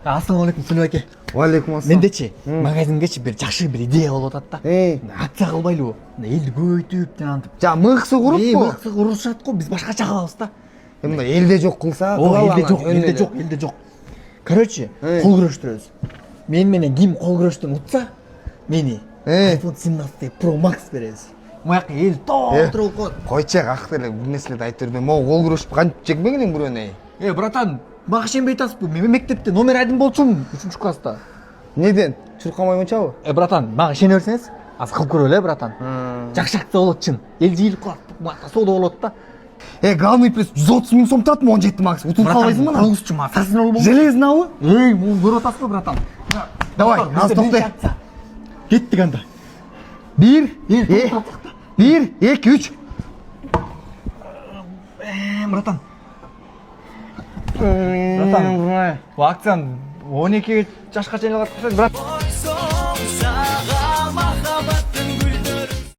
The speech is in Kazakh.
Ассалаумалейкум, Сүлбаке. Уалейкум ассалам. Мендечи магазингечи бир жакшы бир идея болуп атат да. Акция кылбайлыбы? Элди көбөйтүп жантып. Мыксы куруппу? Мыксы курушат го, биз башкача кылабыз да. Мында элде жок кылса, элде жок. Короче, кол күрөштүрөбүз. Мен менен ким кол күрөштөн утса, мени iPhone 17 Pro Max беребиз. Маяка эл толтуруп коет. Койчу как деле бир нерселерди айтып бербей. Могу кол күрөшүп кантип жекпең элең бирөөнө. Братан, мага ишенбей атасызбы? Мен мектепте номер 1 болчумун 3-класста. Неден? Чуркамайбынчабы? Братан, мага ишене берсеңиз, аз кылып көрөлү, братан. Жакшы акция болот чын. Эл жыйылып калат, мага соода болот да. Главный приз 130 000 сом турат, 17 Max. Утуп калбайсыңбы? Калгысчы мага сасын болбойбу? Железнабы? Муну көрүп атасызбы, братан? Давай, аз токтой. Кеттик анда. 1, 2, 3. Братан. Братан, бу акцияны 12 жашка чейин алып кетсең, брат.